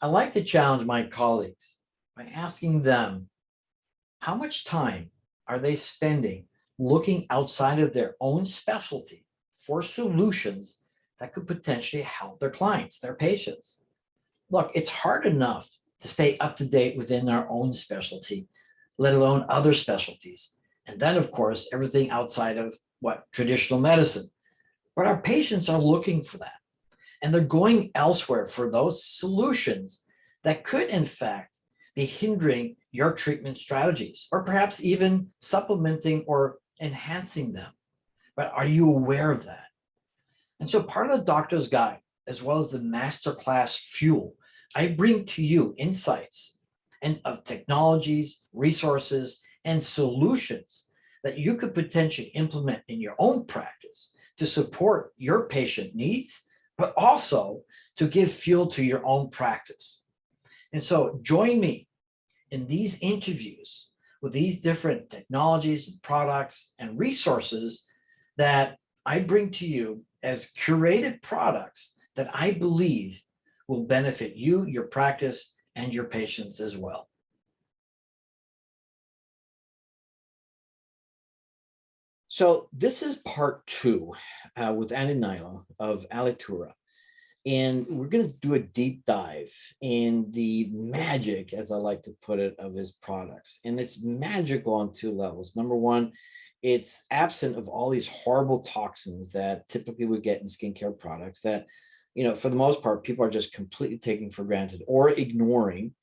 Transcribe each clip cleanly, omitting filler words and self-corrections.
I like to challenge my colleagues by asking them how much time are they spending looking outside of their own specialty for solutions that could potentially help their clients, their patients. Look, it's hard enough to stay up to date within our own specialty, let alone other specialties. And then, of course, everything outside of what traditional medicine. But our patients are looking for that. And they're going elsewhere for those solutions that could, in fact, be hindering your treatment strategies or perhaps even supplementing or enhancing them. But are you aware of that? And so part of the doctor's guide, as well as the masterclass fuel, I bring to you insights and of technologies, resources, and solutions that you could potentially implement in your own practice to support your patient needs, but also to give fuel to your own practice. And so join me in these interviews with these different technologies and products and resources that I bring to you as curated products that I believe will benefit you, your practice, and your patients as well. So this is part two with Andy Hnilo of Alitura. And we're going to do a deep dive in the magic, as I like to put it, of his products. And it's magical on two levels. Number one, it's absent of all these horrible toxins that typically we get in skincare products that, for the most part, people are just completely taking for granted or ignoring,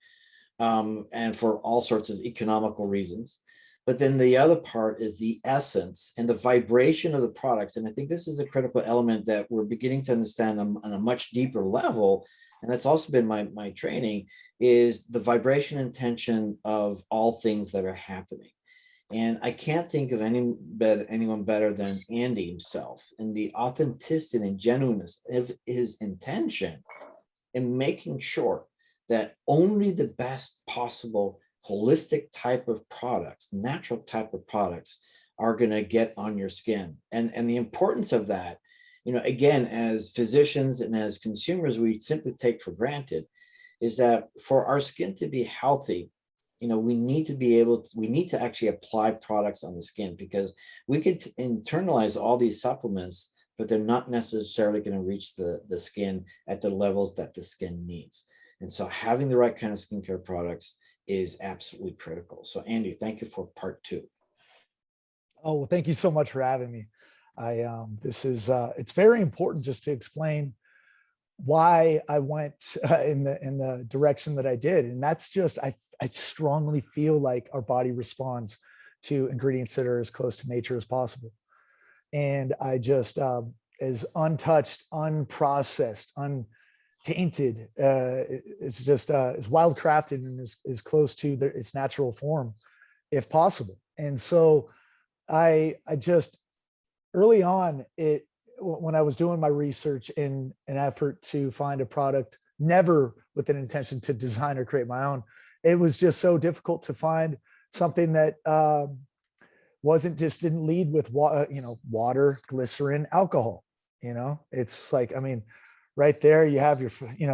and for all sorts of economical reasons. But then the other part is the essence and the vibration of the products. And I think this is a critical element that we're beginning to understand on a much deeper level. And that's also been my training, is the vibration and tension of all things that are happening. And I can't think of anyone better than Andy himself, and the authenticity and genuineness of his intention in making sure that only the best possible holistic type of products, natural type of products, are going to get on your skin. And the importance of that, again, as physicians and as consumers, we simply take for granted, is that for our skin to be healthy, we need to actually apply products on the skin, because we could internalize all these supplements, but they're not necessarily going to reach the skin at the levels that the skin needs. And so having the right kind of skincare products is absolutely critical. So Andy, thank you for part two. Oh, well, thank you so much for having me. It's very important just to explain why I went in the direction that I did. And that's just, I strongly feel like our body responds to ingredients that are as close to nature as possible. And I just, as untouched, unprocessed, untainted, it's just as wildcrafted and as close to its natural form, if possible. And so I just, early on, when I was doing my research in an effort to find a product, never with an intention to design or create my own, it was just so difficult to find something that didn't lead with water, glycerin, alcohol. It's like, I mean, right there you have your,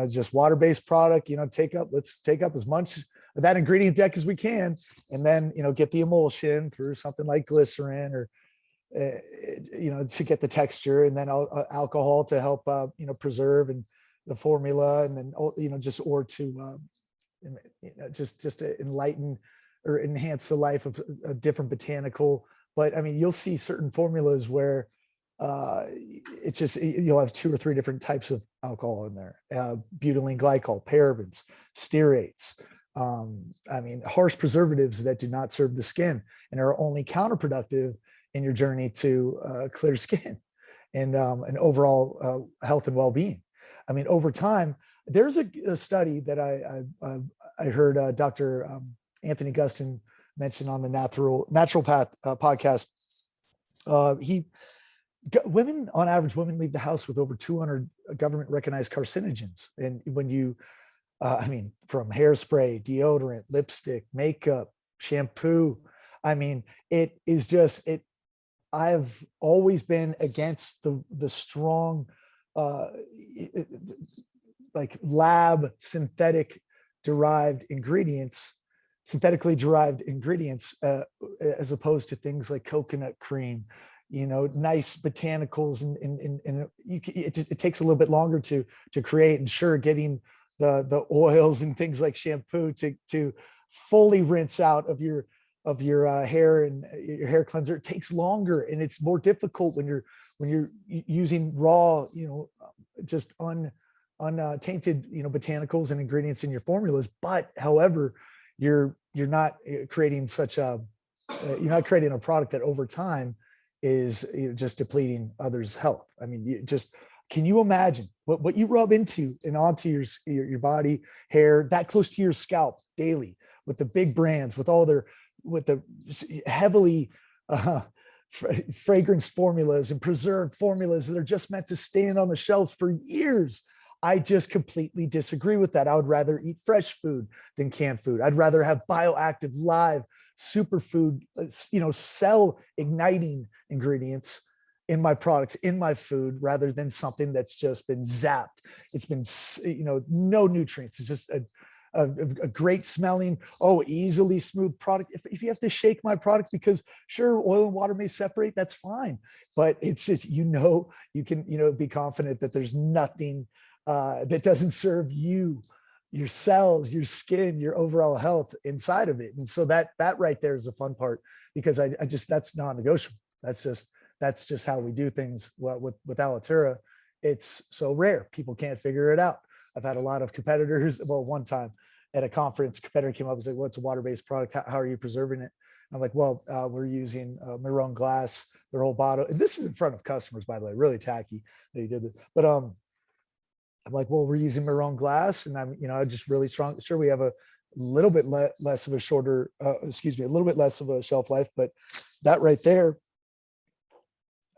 just water-based product. Let's take up as much of that ingredient deck as we can, and then get the emulsion through something like glycerin, or to get the texture, and then alcohol to help preserve and the formula, and then just to enlighten or enhance the life of a different botanical. But I mean, you'll see certain formulas where it's just, you'll have 2 or 3 different types of alcohol in there, butylene glycol, parabens, stearates. I mean, harsh preservatives that do not serve the skin and are only counterproductive in your journey to clear skin and overall health and well-being. I mean, over time, there's a study that I heard Dr. Anthony Gustin mention on the Natural Path podcast. Women, on average, leave the house with over 200 government recognized carcinogens. And when you, from hairspray, deodorant, lipstick, makeup, shampoo, I mean, it is just, I've always been against the strong like lab synthetically derived ingredients, as opposed to things like coconut cream, nice botanicals, and it takes a little bit longer to create. And sure, getting the oils and things like shampoo to fully rinse out of your hair and your hair cleanser, it takes longer, and it's more difficult when you're using raw, just untainted, botanicals and ingredients in your formulas. But however, you're not creating you're not creating a product that over time is just depleting others' health. I mean, can you imagine what you rub into and onto your body, hair, that close to your scalp daily, with the big brands, with the heavily fragrance formulas and preserved formulas that are just meant to stand on the shelves for years? I just completely disagree with that. I would rather eat fresh food than canned food. I'd rather have bioactive, live, superfood, cell igniting ingredients in my products, in my food, rather than something that's just been zapped. It's been, no nutrients. It's just a great smelling, easily smooth product. If you have to shake my product because sure, oil and water may separate, that's fine. But it's just, you can, be confident that there's nothing that doesn't serve you, your cells, your skin, your overall health inside of it. And so that right there is the fun part, because I just, that's non-negotiable. That's just how we do things. With Alitura, it's so rare. People can't figure it out. I've had a lot of competitors. Well, one time at a conference, a competitor came up and said, "Well, it's a water-based product. How are you preserving it?" I'm like, "Well, we're using Marone glass, their whole bottle." And this is in front of customers, by the way, really tacky that he did this. But I'm like, "Well, we're using Marone glass, and I'm, just really strong. Sure, we have a little bit less of a a little bit less of a shelf life, but that right there,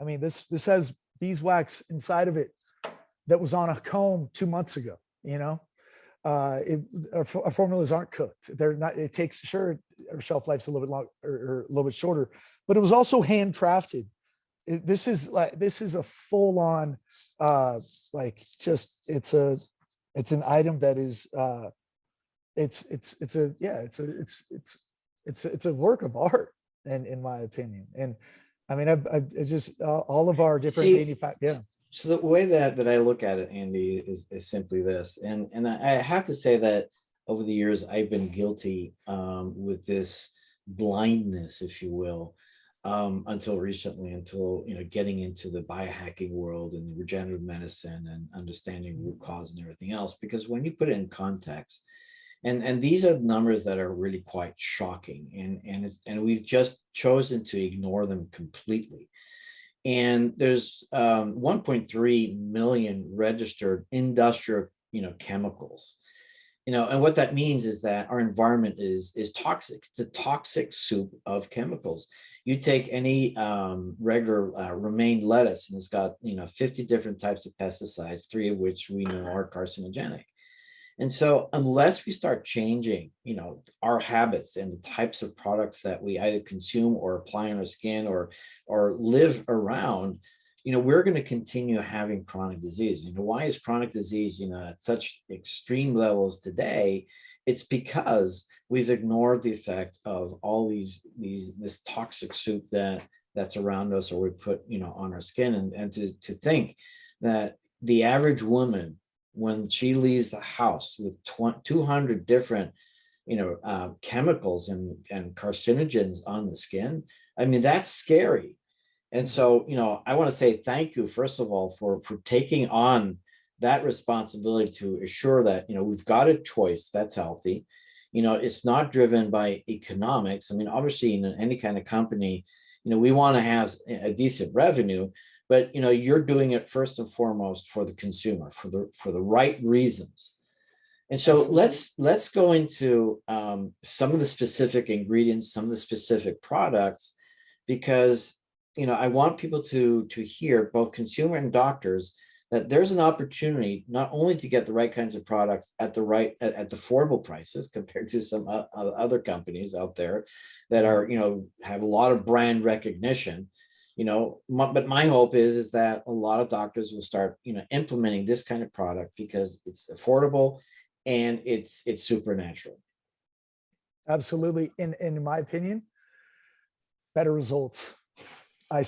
I mean, this has beeswax inside of it that was on a comb 2 months ago. Our formulas aren't cooked. They're not. It takes, sure, our shelf life's a little bit long or a little bit shorter, but it was also handcrafted. This is a full on, it's an item that is, it's a work of art, in my opinion. And I mean, it's just all of our different manufacturers. Yeah. So the way that I look at it, Andy, is simply this, and I have to say that over the years I've been guilty with this blindness, if you will, until recently, until getting into the biohacking world and regenerative medicine and understanding root cause and everything else. Because when you put it in context, and these are numbers that are really quite shocking, and we've just chosen to ignore them completely. And there's 1.3 million registered industrial chemicals, and what that means is that our environment is toxic. It's a toxic soup of chemicals. You take any regular romaine lettuce, and it's got 50 different types of pesticides, 3 of which we know are carcinogenic. And so unless we start changing, our habits and the types of products that we either consume or apply on our skin or live around, we're going to continue having chronic disease. Why is chronic disease, at such extreme levels today? It's because we've ignored the effect of all this toxic soup that's around us, or we put, on our skin. And to think that the average woman, when she leaves the house with 200 different, chemicals and carcinogens on the skin, I mean, that's scary. And so, I want to say thank you, first of all, for taking on that responsibility to assure that, we've got a choice that's healthy. It's not driven by economics. I mean, obviously, in any kind of company, we want to have a decent revenue, but you're doing it first and foremost for the consumer, for the right reasons. And so let's go into some of the specific ingredients, some of the specific products, because I want people to hear, both consumer and doctors, that there's an opportunity not only to get the right kinds of products at affordable prices compared to some other companies out there that are have a lot of brand recognition, But my hope is that a lot of doctors will start, implementing this kind of product because it's affordable and it's supernatural. Absolutely. In my opinion, better results. I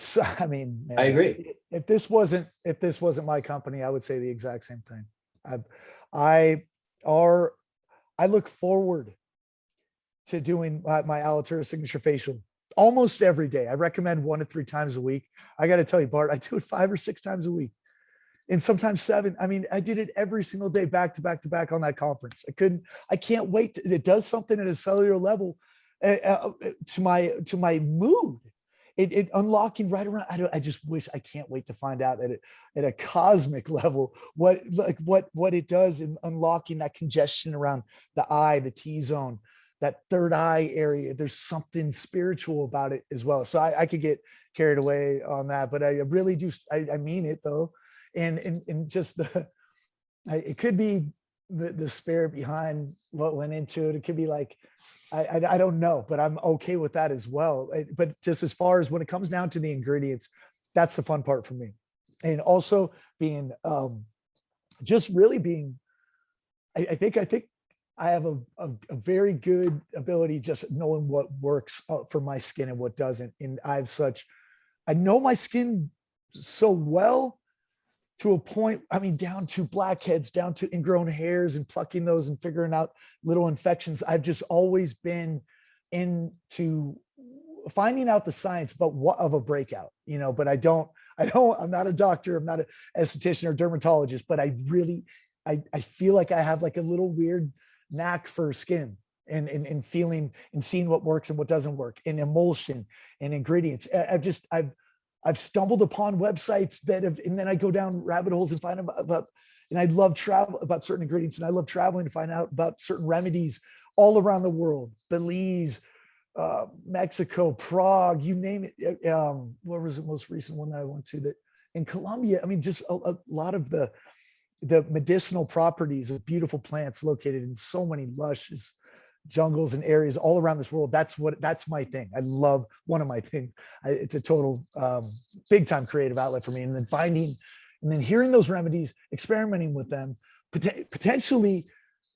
mean, I man, agree. if this wasn't my company, I would say the exact same thing. I, I are, I look forward to doing my Alitura signature facial almost every day. I recommend 1 to 3 times a week. I got to tell you, Bart, I do it 5 or 6 times a week, and sometimes 7. I mean, I did it every single day, back to back to back on that conference. I can't wait. It does something at a cellular level to my mood. It unlocking right around. I just wish, I can't wait to find out at a cosmic level what it does in unlocking that congestion around the eye, the T zone, that third eye area. There's something spiritual about it as well. So I could get carried away on that, but I really do. I mean it though. And just it could be the spirit behind what went into it. It could be like, I don't know, but I'm okay with that as well. But just as far as when it comes down to the ingredients, that's the fun part for me. And also being just really being, I think I have a very good ability just knowing what works for my skin and what doesn't. And I know my skin so well, to a point, I mean, down to blackheads, down to ingrown hairs and plucking those and figuring out little infections. I've just always been into finding out the science, but what of a breakout, but I'm not a doctor. I'm not an esthetician or dermatologist, but I feel like I have like a little weird knack for skin and feeling and seeing what works and what doesn't work, and emulsion and ingredients. I've stumbled upon websites and then I go down rabbit holes and find about, and I love travel about certain ingredients, and I love traveling to find out about certain remedies all around the world, Belize, Mexico, Prague, you name it. What was the most recent one that I went to that in Colombia? I mean, just a lot of the medicinal properties of beautiful plants located in so many luscious jungles and areas all around this world. That's my thing. I love one of my things. It's a total big time creative outlet for me. And then hearing those remedies, experimenting with them, potentially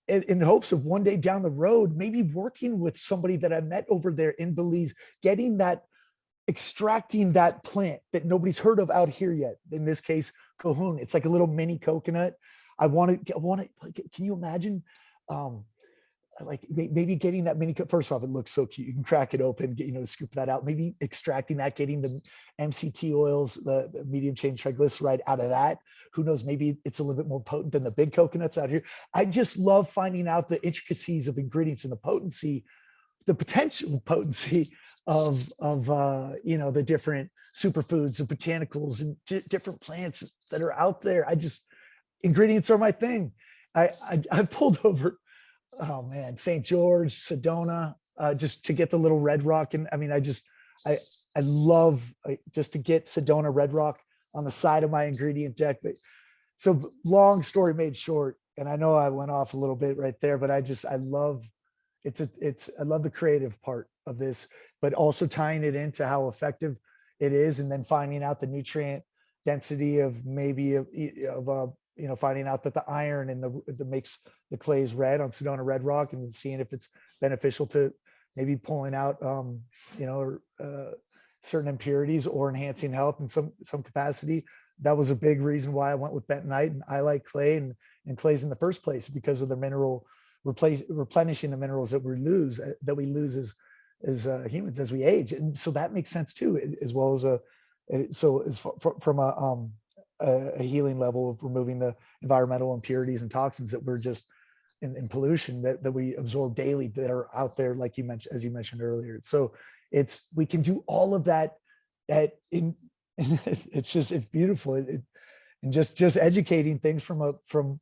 in hopes of one day down the road, maybe working with somebody that I met over there in Belize, extracting that plant that nobody's heard of out here yet. In this case, cahoon. It's like a little mini coconut. I want to, can you imagine? Like maybe getting that mini cup. First off, it looks so cute. You can crack it open, scoop that out, maybe extracting that, getting the MCT oils, the medium chain triglyceride out of that. Who knows, maybe it's a little bit more potent than the big coconuts out here. I just love finding out the intricacies of ingredients and the potential potency of the different superfoods and botanicals and different plants that are out there. Ingredients are my thing. I pulled over, oh man, St. George, Sedona, just to get the little red rock. And I mean, I love just to get Sedona red rock on the side of my ingredient deck. But so long story made short, and I know I went off a little bit right there, but I love I love the creative part of this, but also tying it into how effective it is. And then finding out the nutrient density of finding out that the iron and that makes the clays red on Sedona red rock, and then seeing if it's beneficial to maybe pulling out, certain impurities or enhancing health in some capacity. That was a big reason why I went with bentonite, and I like clay and clays in the first place, because of the mineral replenishing the minerals that we lose as humans as we age. And so that makes sense too, as well as from a healing level of removing the environmental impurities and toxins that we're just in pollution that we absorb daily that are out there, like you mentioned, as you mentioned earlier. So we can do all of that it's beautiful. And just educating things from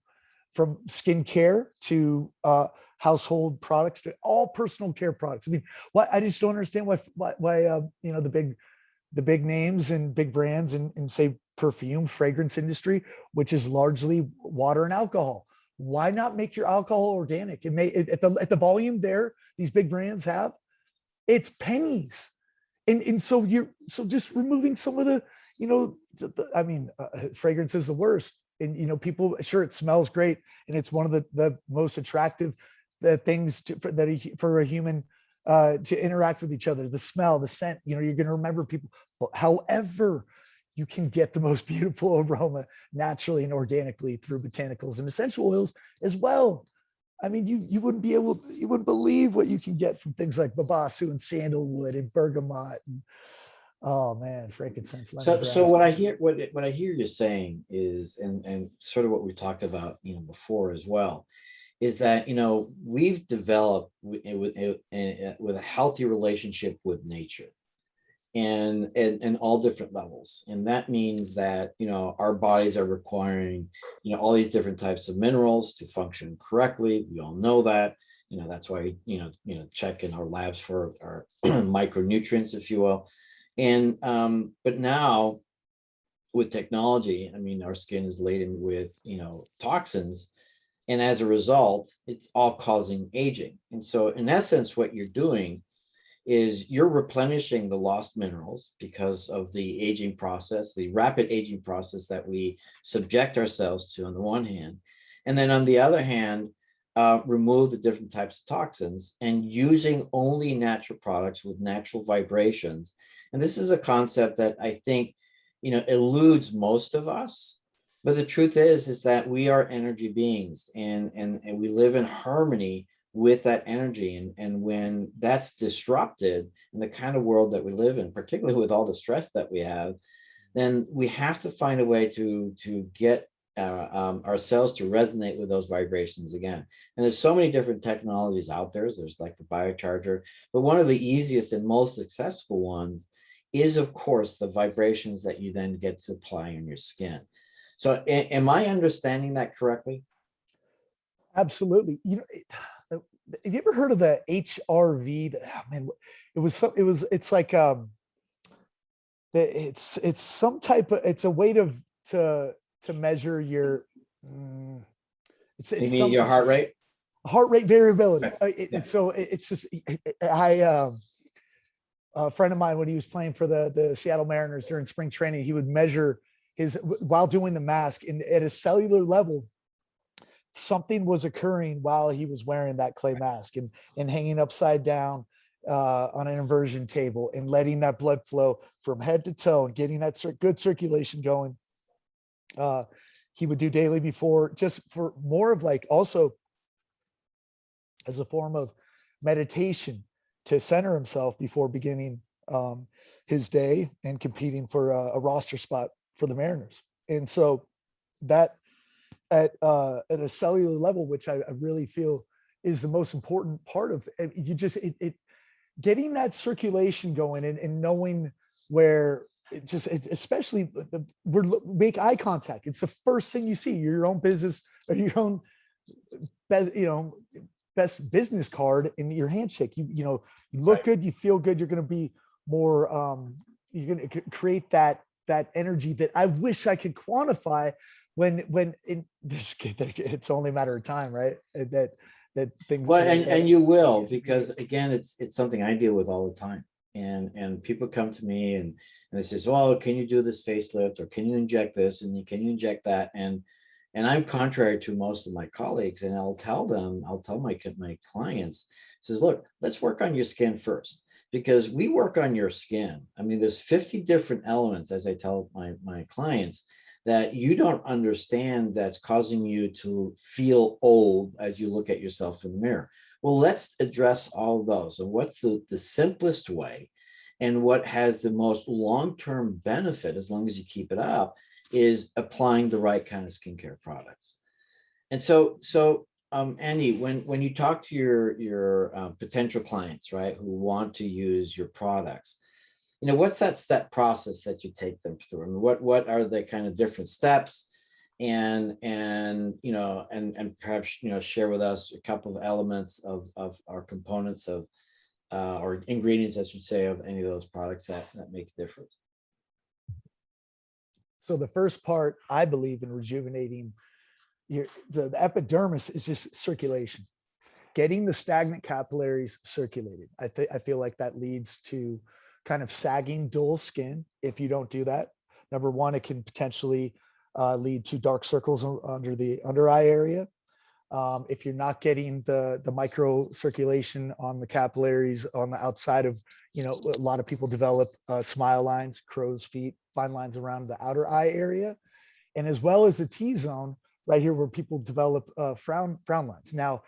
skincare to household products to all personal care products. I mean, I just don't understand why the big names and big brands and say perfume fragrance industry, which is largely water and alcohol. Why not make your alcohol organic? At the volume these big brands have, it's pennies. And so just removing some of the, I mean, fragrance is the worst. And, people, sure, it smells great. And it's one of the most attractive things for a human to interact with each other, the smell, the scent, you're going to remember people. However, you can get the most beautiful aroma naturally and organically through botanicals and essential oils as well. I mean, you wouldn't believe what you can get from things like babasu and sandalwood and bergamot and, oh man, frankincense, So lemongrass. what I hear you saying is, and sort of what we talked about, before as well, is that we've developed with a healthy relationship with nature, and all different levels, and that means that our bodies are requiring all these different types of minerals to function correctly. We all know that. That's why check in our labs for our micronutrients, if you will. And but now with technology, I mean, our skin is laden with toxins, and as a result, it's all causing aging. And so in essence, what you're doing is you're replenishing the lost minerals because of the aging process, the rapid aging process that we subject ourselves to on the one hand. And then on the other hand, remove the different types of toxins and using only natural products with natural vibrations. And this is a concept that I think, eludes most of us. But the truth is that we are energy beings, and we live in harmony with that energy. And when that's disrupted in the kind of world that we live in, particularly with all the stress that we have, then we have to find a way to get ourselves to resonate with those vibrations again. And there's so many different technologies out there. There's like the biocharger, but one of the easiest and most accessible ones is, of course, the vibrations that you then get to apply on your skin. So am I understanding that correctly? Absolutely. Have you ever heard of the HRV? Man, it's like, it's some type of, it's a way to measure your, You mean your heart rate? heart rate variability. Right. Yeah. So it's just, a friend of mine, when he was playing for the Seattle Mariners during spring training, he would measure while doing the mask, and at a cellular level, something was occurring while he was wearing that clay mask and hanging upside down on an inversion table and letting that blood flow from head to toe and getting that good circulation going. He would do daily before, just for more of like, also as a form of meditation, to center himself before beginning his day and competing for a roster spot for the Mariners. And so that at a cellular level, which I really feel is the most important part of it, getting that circulation going and knowing where especially make eye contact. It's the first thing you see. Your own business or your own best business card in your handshake. You look good, you feel good. You're going to be more. You're going to create that energy that I wish I could quantify. When it's only a matter of time, right? That things. Well, and you will, because again, it's something I deal with all the time. And people come to me and they says, "Well, can you do this facelift, or can you inject this, and can you inject that?" And I'm contrary to most of my colleagues, and I'll tell my clients, says, "Look, let's work on your skin first, because we work on your skin. I mean, there's 50 different elements, as I tell my clients, that you don't understand, that's causing you to feel old as you look at yourself in the mirror. Well, let's address all of those. And what's the simplest way, and what has the most long-term benefit, as long as you keep it up, is applying the right kind of skincare products." And so Andy, when you talk to your potential clients, right, who want to use your products, what's that step process that you take them through? I mean, what are the kind of different steps, and perhaps share with us a couple of elements of our components of or ingredients, I should say, of any of those products that make a difference. So the first part, I believe, in rejuvenating the epidermis is just circulation, getting the stagnant capillaries circulated. I feel like that leads to kind of sagging, dull skin if you don't do that. Number one, it can potentially lead to dark circles under the under eye area. If you're not getting the micro circulation on the capillaries on the outside of, a lot of people develop smile lines, crow's feet, fine lines around the outer eye area, and as well as the T-zone right here where people develop frown lines. Now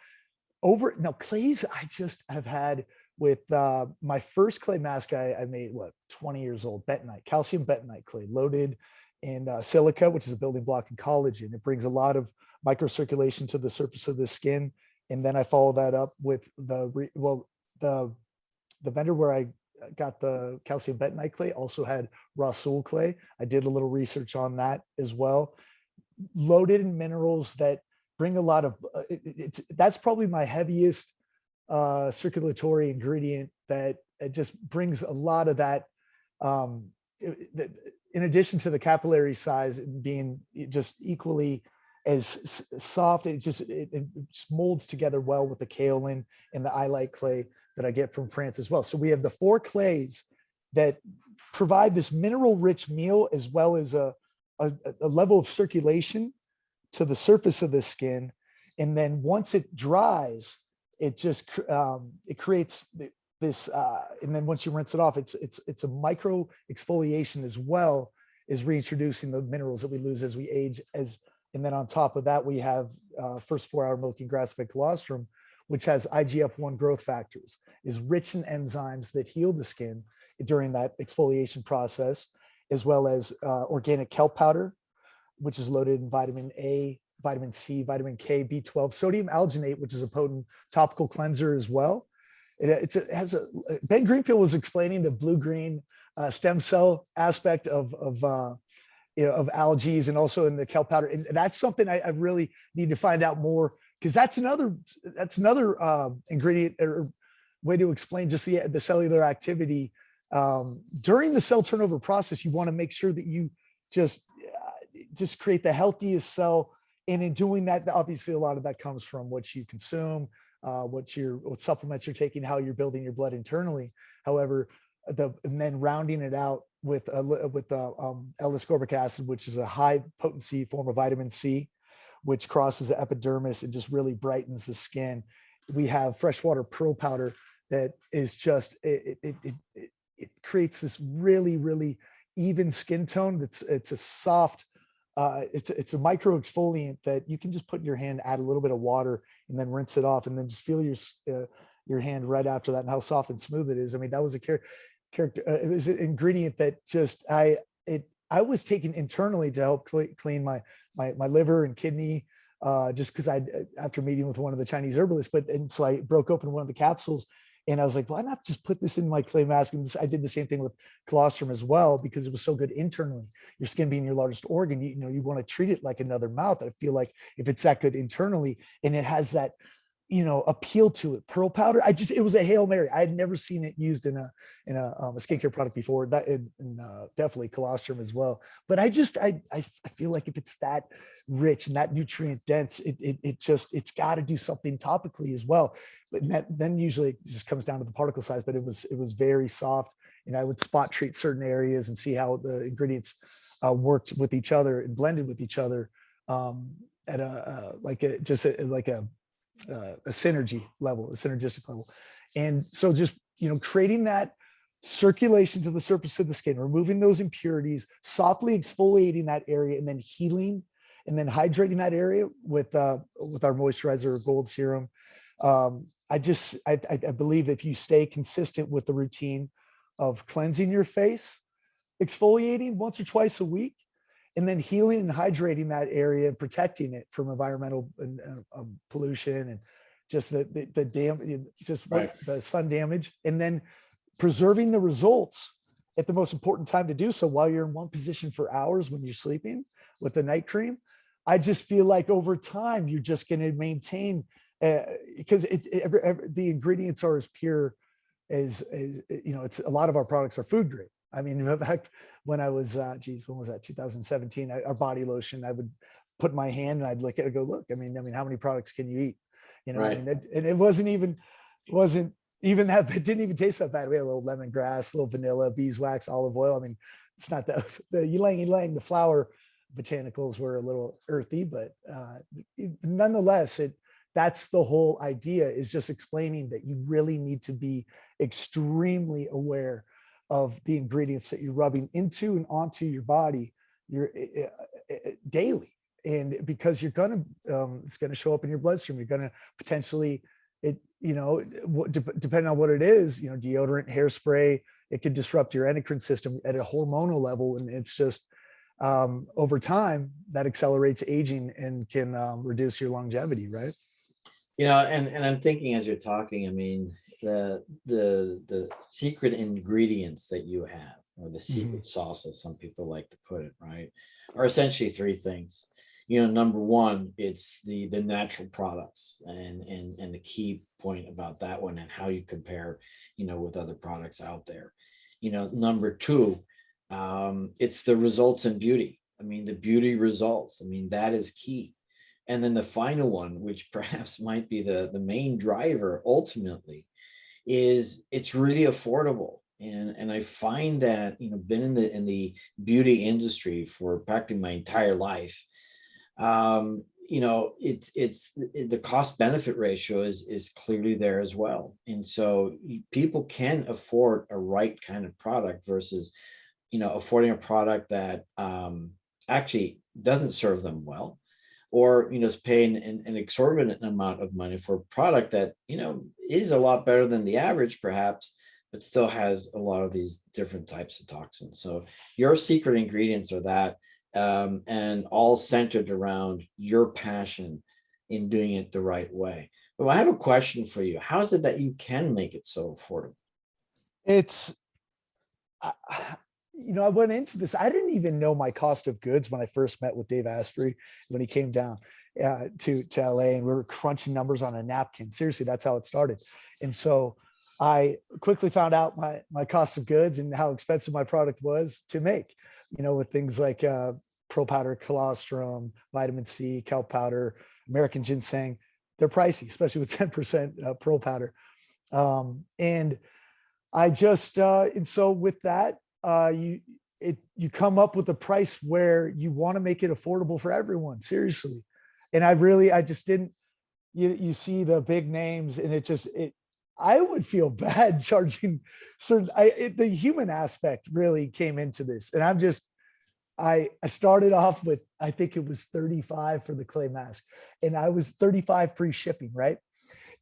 clays I just have had with my first clay mask I made, 20 years old, bentonite, calcium bentonite clay loaded in silica, which is a building block in collagen. It brings a lot of microcirculation to the surface of the skin. And then I follow that up with the vendor where I got the calcium bentonite clay also had Rasul clay. I did a little research on that as well. Loaded in minerals that bring a lot of, that's probably my heaviest circulatory ingredient that it just brings a lot of that. In addition to the capillary size and being just equally as soft, it just molds together well with the kaolin and the eyelite clay that I get from France as well. So we have the 4 clays that provide this mineral rich meal as well as a level of circulation to the surface of the skin. And then once it dries, it just it creates this and then once you rinse it off, it's a micro exfoliation as well as reintroducing the minerals that we lose as we age. And then on top of that, we have first 4-hour milking grass-fed colostrum, which has IGF-1 growth factors, is rich in enzymes that heal the skin during that exfoliation process, as well as organic kelp powder, which is loaded in vitamin A, vitamin C, vitamin K, B12, sodium alginate, which is a potent topical cleanser as well. Ben Greenfield was explaining the blue-green stem cell aspect of algae and also in the kelp powder. And that's something I really need to find out more, because that's another ingredient or way to explain just the cellular activity. During the cell turnover process, you want to make sure that you just create the healthiest cell. And in doing that, obviously a lot of that comes from what you consume, what supplements you're taking, how you're building your blood internally. However, and then rounding it out with L-ascorbic acid, which is a high potency form of vitamin C, which crosses the epidermis and just really brightens the skin. We have freshwater pearl powder that is just it creates this really, really even skin tone. It's a soft. It's a micro exfoliant that you can just put in your hand, add a little bit of water, and then rinse it off, and then just feel your hand right after that and how soft and smooth it is. I mean, that was a character. It was an ingredient that just I was taking internally to help clean my liver and kidney, just because after meeting with one of the Chinese herbalists. And so I broke open one of the capsules. And I was like, why not just put this in my clay mask? And I did the same thing with colostrum as well, because it was so good internally. Your skin being your largest organ, you want to treat it like another mouth. I feel like if it's that good internally and it has that, appeal to it, pearl powder, it was a Hail Mary. I had never seen it used in a skincare product before, that and definitely colostrum as well. But I feel like if it's that rich and that nutrient dense, it's got to do something topically as well. But then usually it just comes down to the particle size, but it was very soft, and I would spot treat certain areas and see how the ingredients worked with each other and blended with each other at a synergy level, a synergistic level. And so just, creating that circulation to the surface of the skin, removing those impurities, softly exfoliating that area, and then healing and then hydrating that area with our moisturizer or gold serum. I believe if you stay consistent with the routine of cleansing your face, exfoliating once or twice a week, and then healing and hydrating that area and protecting it from environmental pollution and just the sun damage, and then preserving the results at the most important time to do so, while you're in one position for hours when you're sleeping with the night cream. I just feel like over time you're just going to maintain, because the ingredients are as pure as it's a lot of our products are food grade. I mean, in fact, when I was, when was that? 2017, our body lotion, I would put my hand and I'd look at it and go, look, I mean, how many products can you eat? Right. And it wasn't even that, it didn't even taste that bad. We had a little lemongrass, a little vanilla, beeswax, olive oil. I mean, it's not that the ylang ylang, the flower botanicals were a little earthy, but nonetheless, that's the whole idea, is just explaining that you really need to be extremely aware of the ingredients that you're rubbing into and onto your body your daily. And because you're gonna it's gonna show up in your bloodstream, you're gonna potentially, depending on what it is, deodorant, hairspray, it could disrupt your endocrine system at a hormonal level, and it's just over time that accelerates aging and can reduce your longevity, right? And I'm thinking as you're talking, I mean, the secret ingredients that you have, or the Mhm. secret sauce, as some people like to put it, right, are essentially three things. Number one, it's the natural products, and the key point about that one, and how you compare, with other products out there. Number two, it's the results in beauty. I mean, the beauty results. I mean, that is key. And then the final one, which perhaps might be the main driver ultimately, is it's really affordable. And I find that, been in the beauty industry for practically my entire life. It's the cost benefit ratio is clearly there as well. And so people can afford a right kind of product versus, affording a product that actually doesn't serve them well, or is paying an exorbitant amount of money for a product that is a lot better than the average perhaps, but still has a lot of these different types of toxins. So your secret ingredients are that, and all centered around your passion in doing it the right way. But I have a question for you. How is it that you can make it so affordable? It's I, I went into this. I didn't even know my cost of goods when I first met with Dave Asprey when he came down to LA, and we were crunching numbers on a napkin. Seriously, that's how it started. And so I quickly found out my cost of goods and how expensive my product was to make. With things like pro powder, colostrum, vitamin C, kelp powder, American ginseng. They're pricey, especially with 10% pro powder. And I just and so with that, you come up with a price where you want to make it affordable for everyone. Seriously, and I just didn't. You see the big names, and it. I would feel bad charging certain. The human aspect really came into this, and I started off with, I think it was 35 for the clay mask, and I was 35 free shipping, right?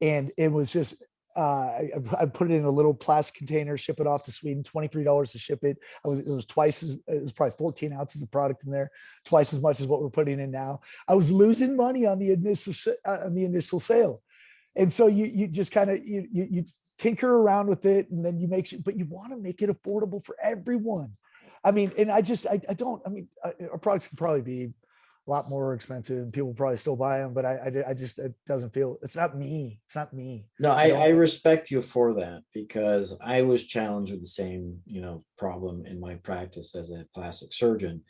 And it was just I put it in a little plastic container, ship it off to Sweden, $23 to ship it. It was it was probably 14 ounces of product in there, twice as much as what we're putting in now. I was losing money on the initial sale. And so you just kind of, you tinker around with it, and then you make sure, but you want to make it affordable for everyone. I mean, and I don't, I mean, our products can probably be a lot more expensive and people probably still buy them, but I just, it doesn't feel, it's not me. It's not me. No, I I don't. respect you for that, because I was challenged with the same, problem in my practice as a plastic surgeon.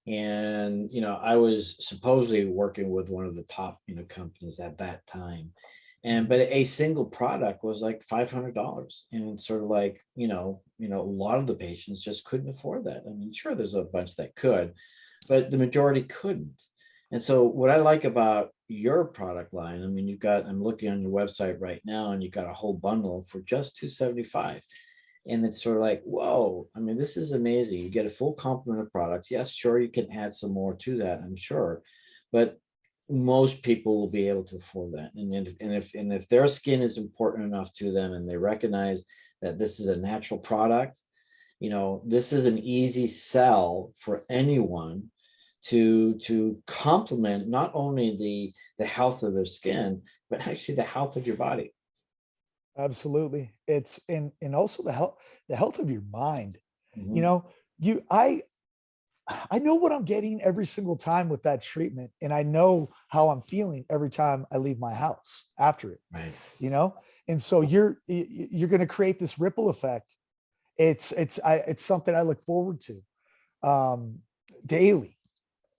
And, I was supposedly working with one of the top, companies at that time. And but a single product was like $500. And it's sort of like, a lot of the patients just couldn't afford that. I mean, sure, there's a bunch that could, but the majority couldn't. And so what I like about your product line, I mean, I'm looking on your website right now, and you've got a whole bundle for just 275. And it's sort of like, whoa, I mean, this is amazing. You get a full complement of products. Yes, sure, you can add some more to that, I'm sure. But most people will be able to afford that. And if their skin is important enough to them, and they recognize that this is a natural product, this is an easy sell for anyone to complement not only the health of their skin, but actually the health of your body. Absolutely. It's and also the health of your mind. You Mhm. know, you I know what I'm getting every single time with that treatment, and I know how I'm feeling every time I leave my house after it, Right. you know? And so you're going to create this ripple effect. It's something I look forward to daily.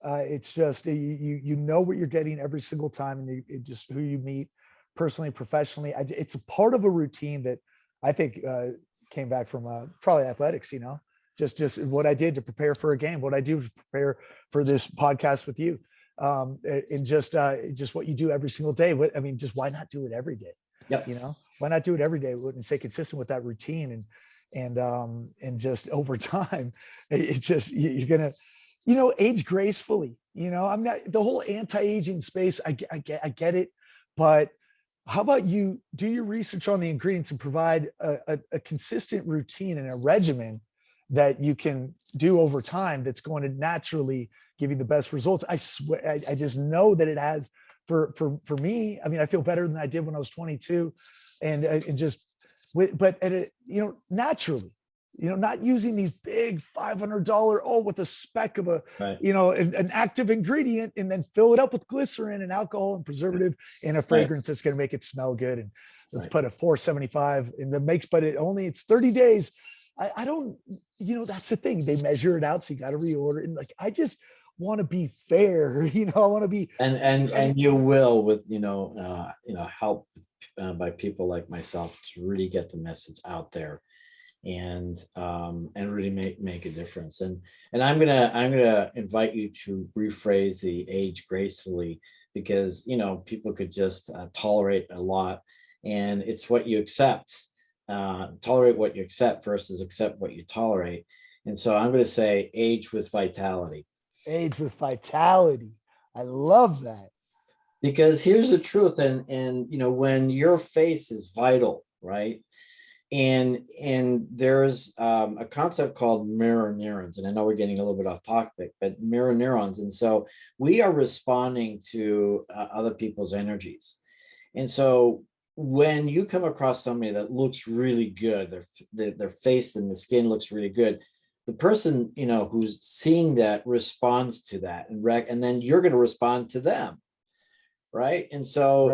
It's just you know what you're getting every single time, and it just who you meet personally, professionally. It's a part of a routine that I think came back from probably athletics, just what I did to prepare for a game, what I do to prepare for this podcast with you. And just what you do every single day. I mean, just why not do it every day? Yep. Why not do it every day and stay consistent with that routine and just over time, it just, you're going to, age gracefully. I'm not the whole anti-aging space. I get it, but how about you do your research on the ingredients and provide a consistent routine and a regimen that you can do over time that's going to naturally give you the best results. I swear, I just know that it has for me. I mean, I feel better than I did when I was 22, and just but at it, naturally, not using these big $500 with a speck of a Right. An active ingredient and then fill it up with glycerin and alcohol and preservative and a fragrance that's going to make it smell good. And let's put a 475 in the makes, but it's 30 days. I don't, that's the thing. They measure it out, so you got to reorder. And like, I just want to be fair. I want to be and you will with help by people like myself to really get the message out there and really make a difference. And I'm gonna invite you to rephrase the age gracefully, because people could just tolerate a lot, and it's what you accept. Tolerate what you accept versus accept what you tolerate. And so I'm going to say age with vitality. Age with vitality. I love that. Because here's the truth. And when your face is vital, right? And there's a concept called mirror neurons. And I know we're getting a little bit off topic, but mirror neurons. And so we are responding to other people's energies. And so when you come across somebody that looks really good, their face and the skin looks really good, the person who's seeing that responds to that, and then you're going to respond to them, right? And so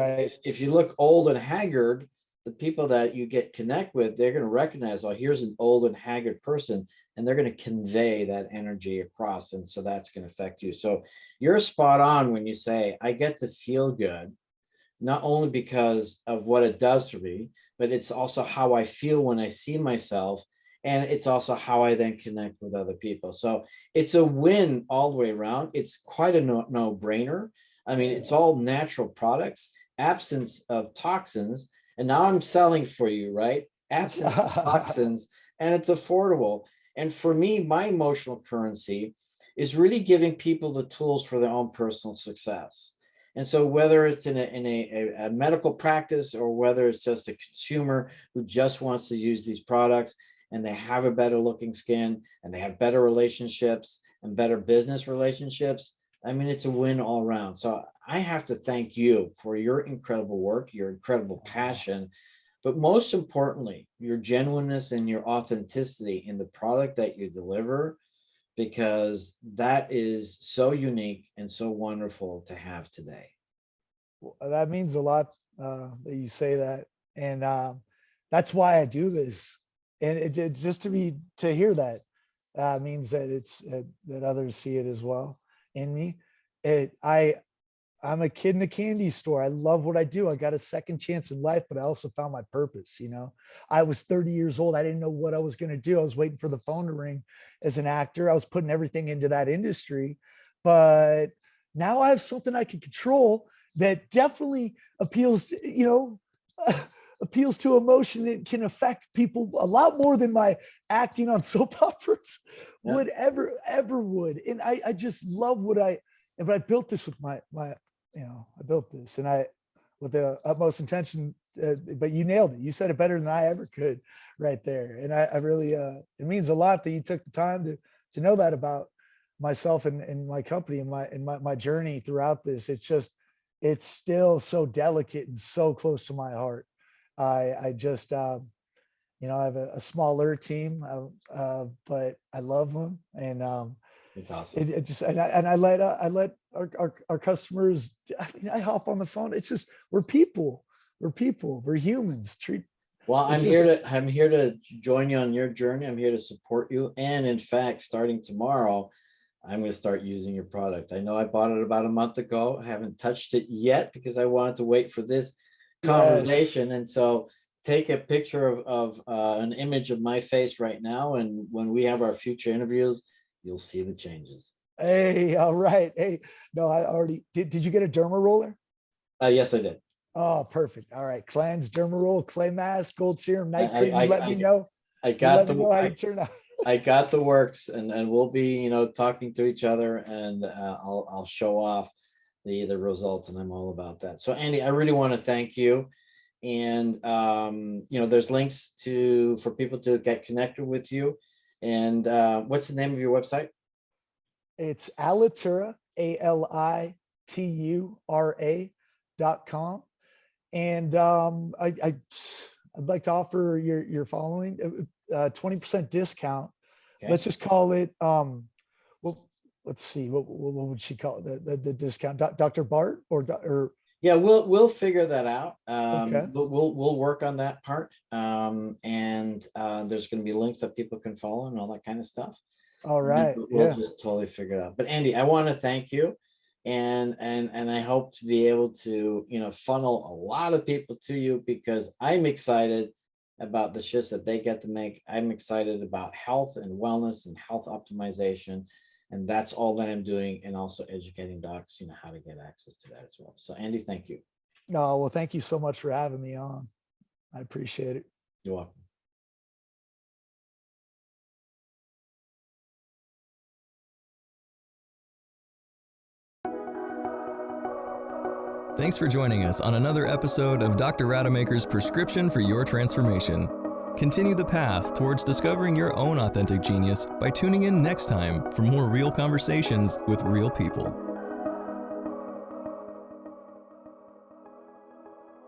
if you look old and haggard, the people that you connect with, they're going to recognize, oh, here's an old and haggard person, and they're going to convey that energy across, and so that's going to affect you. So you're spot on when you say, I get to feel good, not only because of what it does to me, but it's also how I feel when I see myself. And it's also how I then connect with other people. So it's a win all the way around. It's quite a no-brainer. I mean, it's all natural products, absence of toxins. And now I'm selling for you, right? Absence of toxins, and it's affordable. And for me, my emotional currency is really giving people the tools for their own personal success. And so whether it's in a medical practice, or whether it's just a consumer who just wants to use these products and they have a better looking skin and they have better relationships and better business relationships, I mean, it's a win all around. So I have to thank you for your incredible work, your incredible passion, but most importantly, your genuineness and your authenticity in the product that you deliver, because that is so unique and so wonderful to have today. Well, that means a lot that you say that. And that's why I do this. And it's just to hear that means that it's that others see it as well in me. I'm a kid in a candy store. I love what I do. I got a second chance in life, but I also found my purpose. I was 30 years old. I didn't know what I was going to do. I was waiting for the phone to ring as an actor. I was putting everything into that industry, but now I have something I can control that definitely appeals to, appeals to emotion. It can affect people a lot more than my acting on soap operas would ever would. And I just love what I built this with my I built this and with the utmost intention, but you nailed it. You said it better than I ever could right there. And I really, it means a lot that you took the time to know that about myself and my company and my journey throughout this. It's still so delicate and so close to my heart. I just, I have a smaller team, but I love them. And it's awesome. it just, I let our customers, I hop on the phone. It's just, we're people, we're humans. Well, I'm here to join you on your journey. I'm here to support you. And in fact, starting tomorrow, I'm going to start using your product. I know I bought it about a month ago. I haven't touched it yet because I wanted to wait for this conversation. And so take a picture of an image of my face right now, and when we have our future interviews, you'll see the changes. Hey, all right. Hey, no, I already did you get a derma roller? Yes, I did. Oh, perfect. All right. Cleanse, derma roll, clay mask, gold serum, I night I cream. You let I, me I know. I You got let me the know how you turn out. I got the works, and we'll be, talking to each other, and I'll show off the results, and I'm all about that. So Andy, I really want to thank you. And there's links for people to get connected with you. And what's the name of your website? It's Alitura, ALITURA.com. And I'd like to offer your following 20% discount. Okay. Let's just call it well, let's see, what would she call it? The discount? Dr. Bart or Yeah, we'll figure that out. okay. We'll work on that part. And there's going to be links that people can follow and all that kind of stuff. All And then right. we'll Yeah. just totally figure it out. But Andy, I want to thank you, and I hope to be able to funnel a lot of people to you, because I'm excited about the shifts that they get to make. I'm excited about health and wellness and health optimization, and that's all that I'm doing, and also educating docs how to get access to that as well. So Andy, thank you. No, well, thank you so much for having me on. I appreciate it. You're welcome. Thanks for joining us on another episode of Dr. Rademacher's Prescription for Your Transformation. Continue the path towards discovering your own authentic genius by tuning in next time for more real conversations with real people.